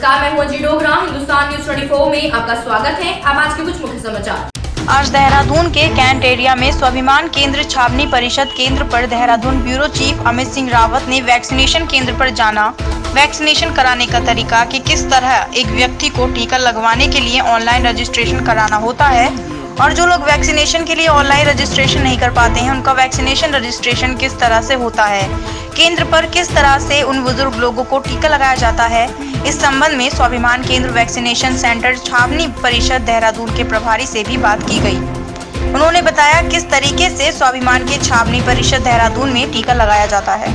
नमस्कार, मैं हूं अंजी डोगरा। हिंदुस्तान न्यूज 24 में आपका स्वागत है। अब आज के कुछ मुख्य समाचार। आज देहरादून के कैंट एरिया में स्वाभिमान केंद्र छावनी परिषद केंद्र पर देहरादून ब्यूरो चीफ अमित सिंह रावत ने वैक्सीनेशन केंद्र पर जाना, वैक्सीनेशन कराने का तरीका कि किस तरह एक व्यक्ति को टीका लगवाने के लिए ऑनलाइन रजिस्ट्रेशन कराना होता है और जो लोग वैक्सीनेशन के लिए ऑनलाइन रजिस्ट्रेशन नहीं कर पाते हैं उनका वैक्सीनेशन रजिस्ट्रेशन किस तरह से होता है, केंद्र पर किस तरह से उन बुजुर्ग लोगों को टीका लगाया जाता है। इस संबंध में स्वाभिमान केंद्र वैक्सीनेशन सेंटर छावनी परिषद देहरादून के प्रभारी से भी बात की गई। उन्होंने बताया किस तरीके से स्वाभिमान के छावनी परिषद देहरादून में टीका लगाया जाता है।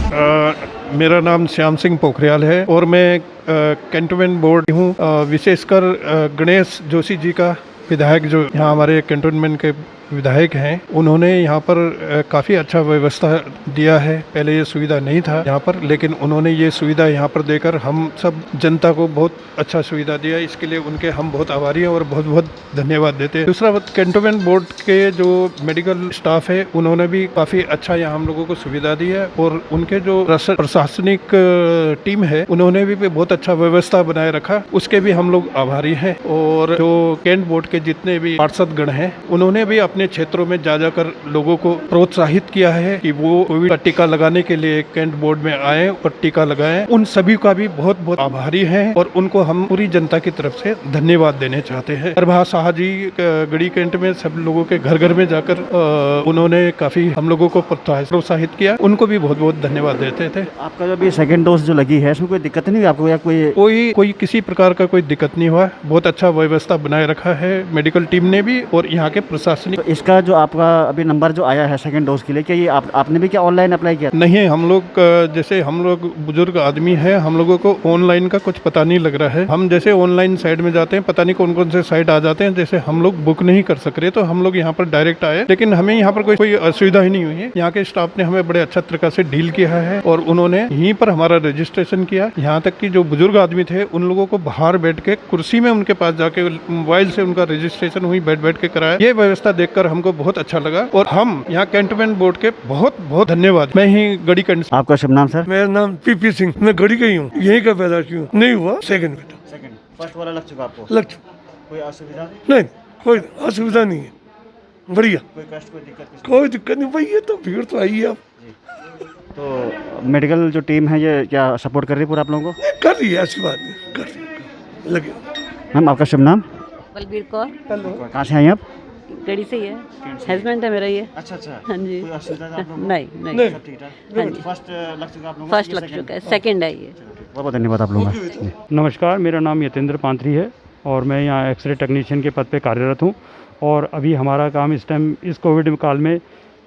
मेरा नाम श्याम सिंह पोखरियाल है और मैं कैंटोनमेंट बोर्ड हूँ। विशेषकर गणेश जोशी जी का विधायक जो यहाँ हमारे कैंटोनमेंट के विधायक हैं, उन्होंने यहाँ पर काफ़ी अच्छा व्यवस्था दिया है। पहले ये सुविधा नहीं था यहाँ पर, लेकिन उन्होंने ये सुविधा यहाँ पर देकर हम सब जनता को बहुत अच्छा सुविधा दिया। इसके लिए उनके हम बहुत आभारी हैं और बहुत बहुत धन्यवाद देते हैं। दूसरा बात, कैंटोनमेंट बोर्ड के जो मेडिकल स्टाफ है उन्होंने भी काफ़ी अच्छा यहाँ हम लोगों को सुविधा दी है और उनके जो प्रशासनिक टीम है उन्होंने भी बहुत अच्छा व्यवस्था बनाए रखा, उसके भी हम लोग आभारी हैं। और जो कैंट बोर्ड के जितने भी पार्षद गण हैं उन्होंने भी अपने क्षेत्रों में जा जाकर लोगों को प्रोत्साहित किया है कि वो कोविड का टीका लगाने के लिए कैंट बोर्ड में आए और टीका लगाएं। उन सभी का भी बहुत बहुत आभारी हैं और उनको हम पूरी जनता की तरफ से धन्यवाद देने चाहते हैं। प्रभा शाह जी गढ़ी कैंट में सब लोगों के घर घर में जाकर उन्होंने काफी हम लोगों को प्रोत्साहित किया, उनको भी बहुत बहुत धन्यवाद देते थे। आपका जो भी सेकेंड डोज जो लगी है इसमें कोई दिक्कत नहीं हुई आपको या कोई किसी प्रकार का कोई दिक्कत नहीं हुआ। बहुत अच्छा व्यवस्था बनाए रखा है मेडिकल टीम ने भी और यहाँ के प्रशासनिक। तो इसका जो आपका अभी नंबर जो आया है सेकंड डोज के लिए, क्या ये आपने भी क्या ऑनलाइन अप्लाई किया? नहीं, हम लोग जैसे हम लोग बुजुर्ग आदमी हैं, हम लोगों को ऑनलाइन का कुछ पता नहीं लग रहा है। हम जैसे ऑनलाइन साइट में जाते हैं, पता नहीं कौन कौन से साइट आ जाते हैं, जैसे हम लोग बुक नहीं कर सक रहे तो हम लोग यहाँ पर डायरेक्ट आए, लेकिन हमें यहाँ पर कोई असुविधा ही नहीं हुई है। यहाँ के स्टाफ ने हमें बड़े अच्छा तरीका से डील किया है और उन्होंने यहीं पर हमारा रजिस्ट्रेशन किया। यहाँ तक कि जो बुजुर्ग आदमी थे उन लोगों को बाहर बैठ के कुर्सी में उनके पास जाके मोबाइल से उनका रजिस्ट्रेशन हुई, बैठ के कराया। ये व्यवस्था देखकर हमको बहुत अच्छा लगा और हम यहाँ कैंटोनमेंट बोर्ड के बहुत बहुत धन्यवाद। मैं ही गढ़ी कैंट। आपका शुभ नाम सर? मेरा नाम पीपी सिंह, मैं गढ़ी का ही हूँ, यहीं का पैदाइशी हूँ। नहीं हुआ सेकंड बेटा। सेकंड फर्स्ट वाला लग चुका आपको? लग चुका। कोई असुविधा नहीं, कोई असुविधा नहीं है, बढ़िया। कोई कष्ट कोई दिक्कत? कोई दिक्कत नहीं भाई, ये तो भीड़ तो आई है। अब तो मेडिकल जो टीम है ये क्या सपोर्ट कर रही है पूरा आप लोगों को? कर रही है, ऐसी बात नहीं, कर रही है, लगे। मैम आपका शुभ नाम? बलबीर कौर। कहाँ से हैं आप? गढ़ी से ही है, हस्बैंड है मेरा ये। अच्छा। हाँ जी। कोई असुविधा आप लोगों को? नहीं। सब ठीक है। हाँ जी। फर्स्ट लग चुका आप लोगों को? फर्स्ट लग चुका है, सेकंड है ये। बहुत बहुत धन्यवाद आप लोगों का। नमस्कार, मेरा नाम यतेंद्र पांथरी है और मैं यहाँ एक्सरे टेक्नीशियन के पद पे कार्यरत हूँ और अभी हमारा काम इस टाइम इस कोविड काल में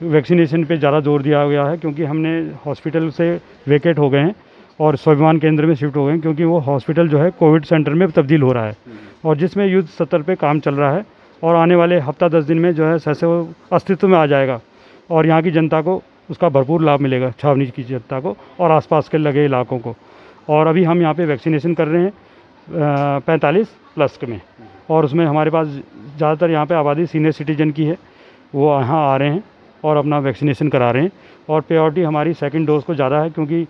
वैक्सीनेशन पे ज़्यादा जोर दिया गया है, क्योंकि हमने हॉस्पिटल से वेकेट हो गए हैं और स्वाभिमान केंद्र में शिफ्ट हो गए हैं, क्योंकि वो हॉस्पिटल जो है कोविड सेंटर में तब्दील हो रहा है और जिसमें युद्ध स्तर पे काम चल रहा है और आने वाले हफ्ता 10 दिन में जो है सहसे वो अस्तित्व में आ जाएगा और यहाँ की जनता को उसका भरपूर लाभ मिलेगा, छावनी की जनता को और आसपास के लगे इलाकों को। और अभी हम यहाँ पे वैक्सीनेशन कर रहे हैं 45+ में और उसमें हमारे पास ज़्यादातर यहाँ पे आबादी सीनियर सिटीजन की है, वो यहाँ आ रहे हैं और अपना वैक्सीनेशन करा रहे हैं और प्रायोरिटी हमारी सेकंड डोज को ज़्यादा है, क्योंकि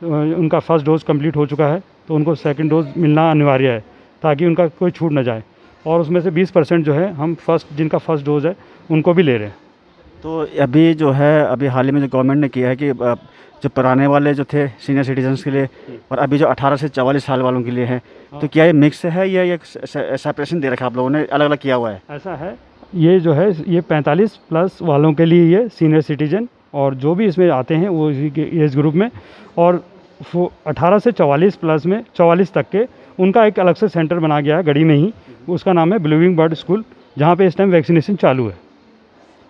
उनका फर्स्ट डोज कंप्लीट हो चुका है तो उनको सेकंड डोज मिलना अनिवार्य है ताकि उनका कोई छूट न जाए और उसमें से 20% जो है हम जिनका फर्स्ट डोज है उनको भी ले रहे हैं। तो अभी जो है अभी हाल ही में जो गवर्नमेंट ने किया है कि जो पुराने वाले जो थे सीनियर सिटीजन्स के लिए और अभी जो 18 से 44 साल वालों के लिए है, तो क्या ये मिक्स है या ये सेपरेशन दे रखा आप लोगों ने, अलग अलग किया हुआ है? ऐसा है, ये जो है ये 45+ वालों के लिए ये सीनियर सिटीजन और जो भी इसमें आते हैं वो इसी के एज ग्रुप में, और 18 से 44+ में 44 तक के उनका एक अलग से सेंटर बना गया है गढ़ी में ही, उसका नाम है ब्लूइंग बर्ड स्कूल, जहाँ पे इस टाइम वैक्सीनेशन चालू है।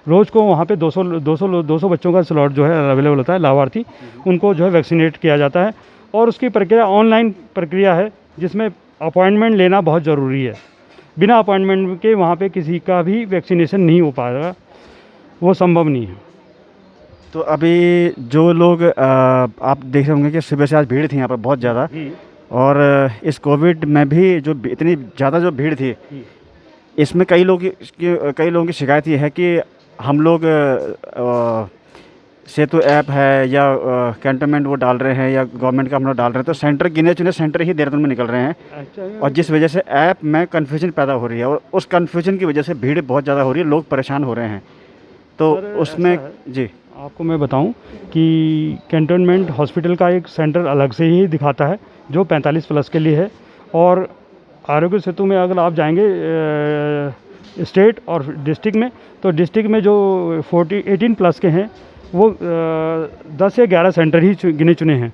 रोज़ को वहाँ पे 200 बच्चों का स्लॉट जो है अवेलेबल होता है, लाभार्थी उनको जो है वैक्सीनेट किया जाता है और उसकी प्रक्रिया ऑनलाइन प्रक्रिया है जिसमें अपॉइंटमेंट लेना बहुत ज़रूरी है। बिना अपॉइंटमेंट के वहाँ पे किसी का भी वैक्सीनेशन नहीं हो पाएगा, वो संभव नहीं है। तो अभी जो लोग आप देख रहे होंगे कि सुबह से आज भीड़ थी यहाँ पर बहुत ज़्यादा, और इस कोविड में भी जो इतनी ज़्यादा जो भीड़ थी, इसमें कई लोगों की शिकायत ये है कि हम लोग सेतु ऐप है या कैंटोनमेंट वो डाल रहे हैं या गवर्नमेंट का हम लोग डाल रहे हैं, तो सेंटर गिने चुने सेंटर ही देहरादून में निकल रहे हैं, और जिस वजह से ऐप में कन्फ्यूजन पैदा हो रही है, और उस कन्फ्यूजन की वजह से भीड़ बहुत ज़्यादा हो रही है, लोग परेशान हो रहे हैं। तो उसमें जी आपको मैं बताऊं कि कैंटोनमेंट हॉस्पिटल का एक सेंटर अलग से ही दिखाता है जो 45 प्लस के लिए है, और आरोग्य सेतु में अगर आप जाएंगे स्टेट और डिस्ट्रिक्ट में, तो डिस्ट्रिक्ट में जो 18 प्लस के हैं वो 10 या 11 सेंटर ही गिने चुने हैं,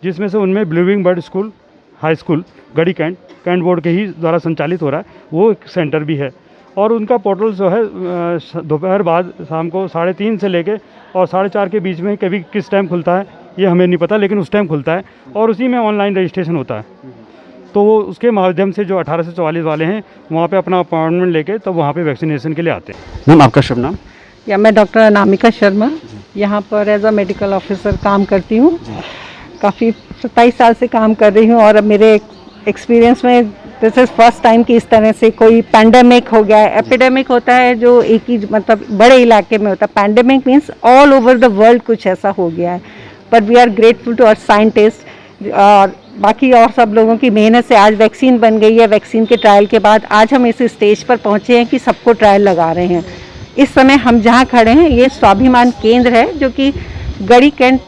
जिसमें से उनमें Blooming Bird School High School Garhi Cantt Board के ही द्वारा संचालित हो रहा है, वो एक सेंटर भी है। और उनका पोर्टल जो है दोपहर बाद शाम को 3:30 से लेके और 4:30 के बीच में कभी किस टाइम खुलता है ये हमें नहीं पता, लेकिन उस टाइम खुलता है, और उसी में ऑनलाइन रजिस्ट्रेशन होता है। तो वो उसके माध्यम से जो 18 से 44 वाले हैं वहाँ पे अपना अपॉइंटमेंट लेके तब वहाँ पे वैक्सीनेशन के लिए आते हैं। मैम आपका शुभ नाम? या मैं डॉक्टर अनामिका शर्मा यहाँ पर एज अ मेडिकल ऑफिसर काम करती हूँ। काफ़ी 27 साल से काम कर रही हूँ, और अब मेरे एक्सपीरियंस में दिस इज़ फर्स्ट टाइम कि इस तरह से कोई पैंडेमिक हो गया है। एपिडेमिक होता है जो एक ही मतलब बड़े इलाके में होता है, pandemic means all over the world कुछ ऐसा हो गया है। But we are grateful to our scientist और बाकी और सब लोगों की मेहनत से आज वैक्सीन बन गई है। वैक्सीन के ट्रायल के बाद आज हम इस स्टेज पर पहुँचे हैं कि सबको ट्रायल लगा रहे हैं। इस समय हम जहाँ खड़े हैं ये स्वाभिमान केंद्र है, जो कि गढ़ी कैंट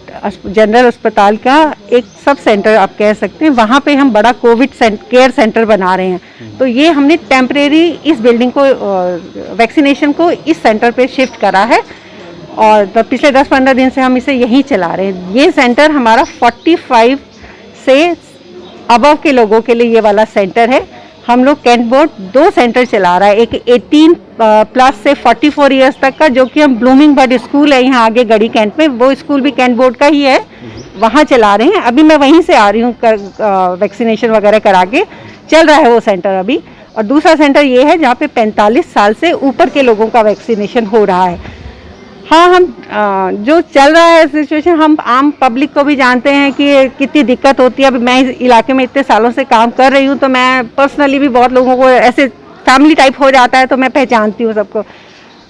जनरल अस्पताल का एक सब सेंटर आप कह सकते हैं। वहाँ पे हम बड़ा कोविड केयर सेंटर बना रहे हैं। तो ये हमने टेम्परेरी इस बिल्डिंग को वैक्सीनेशन को इस सेंटर पे शिफ्ट करा है, और तो पिछले 10-15 दिन से हम इसे यहीं चला रहे हैं। ये सेंटर हमारा 45 से अबव के लोगों के लिए ये वाला सेंटर है। हम लोग कैंट बोर्ड 2 सेंटर चला रहा है, एक 18 प्लस से 44 इयर्स तक का, जो कि हम ब्लूमिंग बर्ड स्कूल है यहाँ आगे गढ़ी कैंट में, वो स्कूल भी कैंट बोर्ड का ही है, वहाँ चला रहे हैं। अभी मैं वहीं से आ रही हूँ वैक्सीनेशन वगैरह करा के, चल रहा है वो सेंटर अभी। और दूसरा सेंटर ये है जहाँ पे 45 साल से ऊपर के लोगों का वैक्सीनेशन हो रहा है। हाँ, हम जो चल रहा है सिचुएशन, हम आम पब्लिक को भी जानते हैं कि कितनी दिक्कत होती है। अभी मैं इस इलाके में इतने सालों से काम कर रही हूँ, तो मैं पर्सनली भी बहुत लोगों को ऐसे फैमिली टाइप हो जाता है, तो मैं पहचानती हूँ सबको।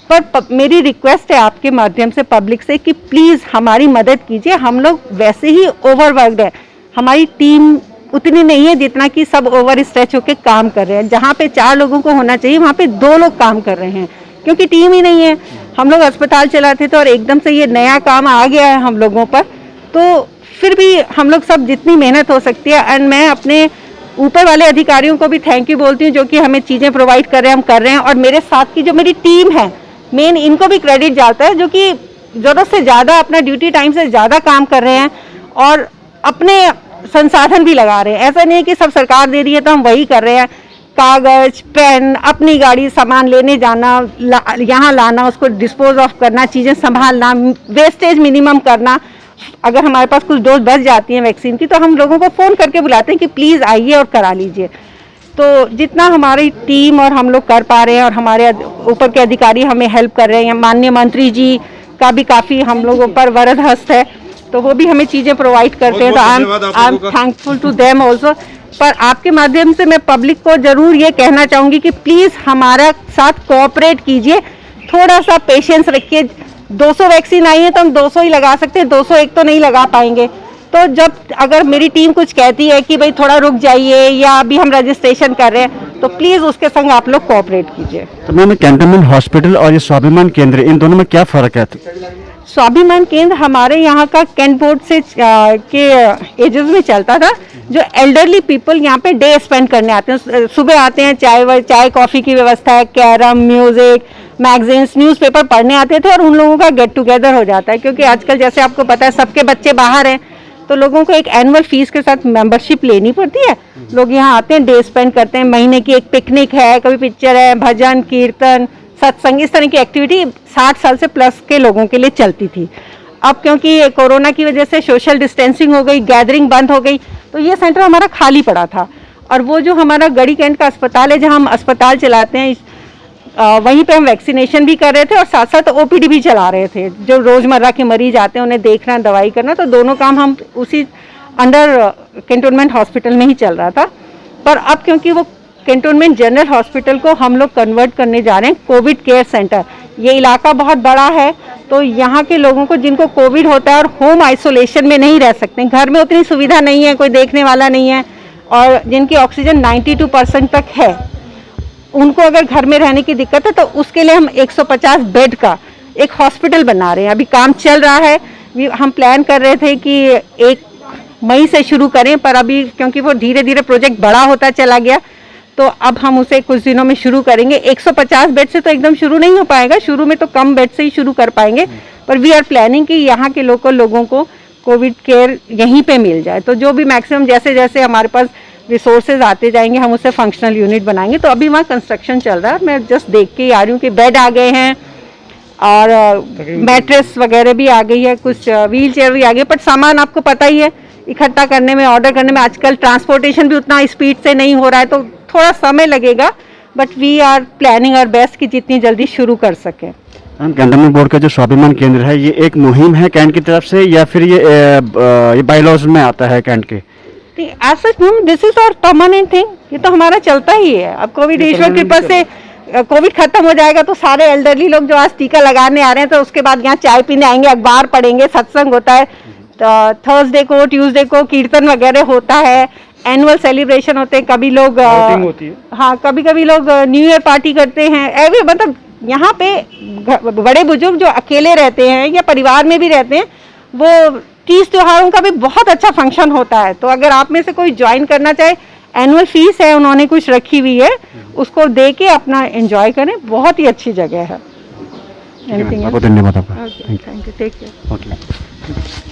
पर मेरी रिक्वेस्ट है आपके माध्यम से पब्लिक से कि प्लीज़ हमारी मदद कीजिए। हम लोग वैसे ही ओवरवर्कड है, हमारी टीम उतनी नहीं है जितना कि सब ओवर स्ट्रेच होकर काम कर रहे हैं। जहाँ पे 4 लोगों को होना चाहिए वहाँ पे 2 लोग काम कर रहे हैं, क्योंकि टीम ही नहीं है। हम लोग अस्पताल चलाते थे और एकदम से ये नया काम आ गया है हम लोगों पर, तो फिर भी हम लोग सब जितनी मेहनत हो सकती है, एंड मैं अपने ऊपर वाले अधिकारियों को भी थैंक यू बोलती हूँ जो कि हमें चीज़ें प्रोवाइड कर रहे हैं, हम कर रहे हैं। और मेरे साथ की जो मेरी टीम है मेन, इनको भी क्रेडिट जाता है, जो कि ज़रूरत से ज़्यादा अपना ड्यूटी टाइम से ज़्यादा काम कर रहे हैं और अपने संसाधन भी लगा रहे हैं। ऐसा नहीं है कि सब सरकार दे रही है तो हम वही कर रहे हैं। कागज, पेन, अपनी गाड़ी, सामान लेने जाना, यहाँ लाना, उसको डिस्पोज ऑफ करना, चीज़ें संभालना, वेस्टेज मिनिमम करना। अगर हमारे पास कुछ डोज बच जाती हैं वैक्सीन की, तो हम लोगों को फ़ोन करके बुलाते हैं कि प्लीज़ आइए और करा लीजिए। तो जितना हमारी टीम और हम लोग कर पा रहे हैं, और हमारे ऊपर के अधिकारी हमें हेल्प कर रहे हैं, माननीय मंत्री जी का भी काफ़ी हम लोगों पर वरद हस्त है, तो वो भी हमें चीज़ें प्रोवाइड करते हैं। तो I am thankful to them also. पर आपके माध्यम से मैं पब्लिक को ज़रूर ये कहना चाहूँगी कि प्लीज़ हमारा साथ कोऑपरेट कीजिए, थोड़ा सा पेशेंस रखिए। 200 वैक्सीन आई है तो हम 200 ही लगा सकते हैं, 201 तो नहीं लगा पाएंगे। तो जब अगर मेरी टीम कुछ कहती है कि भाई थोड़ा रुक जाइए या अभी हम रजिस्ट्रेशन कर रहे हैं, तो प्लीज़ उसके संग आप लोग कोऑपरेट कीजिए। तो मैम, कैंटोनमेंट हॉस्पिटल और ये स्वाभिमान केंद्र, इन दोनों में क्या फ़र्क है? स्वाभिमान केंद्र हमारे यहाँ का कैंट बोर्ड से के एजेस में चलता था। जो एल्डरली पीपल यहाँ पे डे स्पेंड करने आते हैं, सुबह आते हैं, चाय कॉफ़ी की व्यवस्था है, कैरम, म्यूज़िक, मैगजीन्स, न्यूज़पेपर पढ़ने आते थे, और उन लोगों का गेट टुगेदर हो जाता है। क्योंकि आजकल जैसे आपको पता है सबके बच्चे बाहर हैं, तो लोगों को एक एनुअल फीस के साथ मेंबरशिप लेनी पड़ती है। लोग यहाँ आते हैं, डे स्पेंड करते हैं, महीने की एक पिकनिक है, कभी पिक्चर है, भजन कीर्तन, सत्संग, इस तरह की एक्टिविटी 60 साल से प्लस के लोगों के लिए चलती थी। अब क्योंकि कोरोना की वजह से सोशल डिस्टेंसिंग हो गई, गैदरिंग बंद हो गई, तो ये सेंटर हमारा खाली पड़ा था। और वो जो हमारा गढ़ी कैंट का अस्पताल है, जहाँ हम अस्पताल चलाते हैं, वहीं पे हम वैक्सीनेशन भी कर रहे थे और साथ साथ ओपीडी भी चला रहे थे। जो रोज़मर्रा के मरीज आते हैं उन्हें देखना, दवाई करना, तो दोनों काम हम उसी अंडर कैंटोनमेंट हॉस्पिटल में ही चल रहा था। पर अब क्योंकि वो कैंटोनमेंट जनरल हॉस्पिटल को हम लोग कन्वर्ट करने जा रहे हैं कोविड केयर सेंटर, ये इलाका बहुत बड़ा है, तो यहाँ के लोगों को जिनको कोविड होता है और होम आइसोलेशन में नहीं रह सकते, घर में उतनी सुविधा नहीं है, कोई देखने वाला नहीं है, और जिनकी ऑक्सीजन 92% तक है, उनको अगर घर में रहने की दिक्कत है तो उसके लिए हम 150 बेड का एक हॉस्पिटल बना रहे हैं। अभी काम चल रहा है। हम प्लान कर रहे थे कि 1 मई से शुरू करें, पर अभी क्योंकि वो धीरे धीरे प्रोजेक्ट बड़ा होता चला गया, तो अब हम उसे कुछ दिनों में शुरू करेंगे। 150 बेड से तो एकदम शुरू नहीं हो पाएगा, शुरू में तो कम बेड से ही शुरू कर पाएंगे, पर वी आर प्लानिंग कि यहाँ के लोकल लोगों को कोविड केयर यहीं पे मिल जाए। तो जो भी मैक्सिमम जैसे जैसे हमारे पास रिसोर्सेज आते जाएंगे, हम उससे फंक्शनल यूनिट बनाएंगे। तो अभी वहाँ कंस्ट्रक्शन चल रहा है, मैं जस्ट देख के आ रही हूँ कि बेड आ गए हैं और मैट्रेस वगैरह भी आ गई है, कुछ व्हील चेयर भी आ गई, बट सामान आपको पता ही है इकट्ठा करने में, ऑर्डर करने में आजकल ट्रांसपोर्टेशन भी उतना स्पीड से नहीं हो रहा है, तो थोड़ा समय लगेगा, but we are planning our best कि जितनी जल्दी शुरू कर सकें। कैंटोनमेंट बोर्ड का जो स्वाभिमान केंद्र है, ये एक मुहिम है कैंट की तरफ से या फिर ये बायलॉज में आता है कैंट के? This is our permanent thing, ये तो हमारा चलता ही है। अब कोविड ईश्वर कृपा से कोविड खत्म हो जाएगा तो सारे एल्डरली लोग जो आज टीका लगाने आ रहे हैं, तो उसके बाद यहाँ चाय पीने आएंगे, अखबार पढ़ेंगे, सत्संग होता है, थर्सडे को ट्यूसडे को कीर्तन वगैरह होता है, एनुअल सेलिब्रेशन होते हैं, कभी लोग होती है। हाँ, कभी कभी लोग न्यू ईयर पार्टी करते हैं। एवरी मतलब यहाँ पे बड़े बुजुर्ग जो अकेले रहते हैं या परिवार में भी रहते हैं, वो तीज त्योहारों का भी बहुत अच्छा फंक्शन होता है। तो अगर आप में से कोई ज्वाइन करना चाहे, एनुअल फीस है उन्होंने कुछ रखी हुई है, उसको दे के अपना एंजॉय करें, बहुत ही अच्छी जगह है। बहुत धन्यवाद आपका। Thank you, take care. Okay.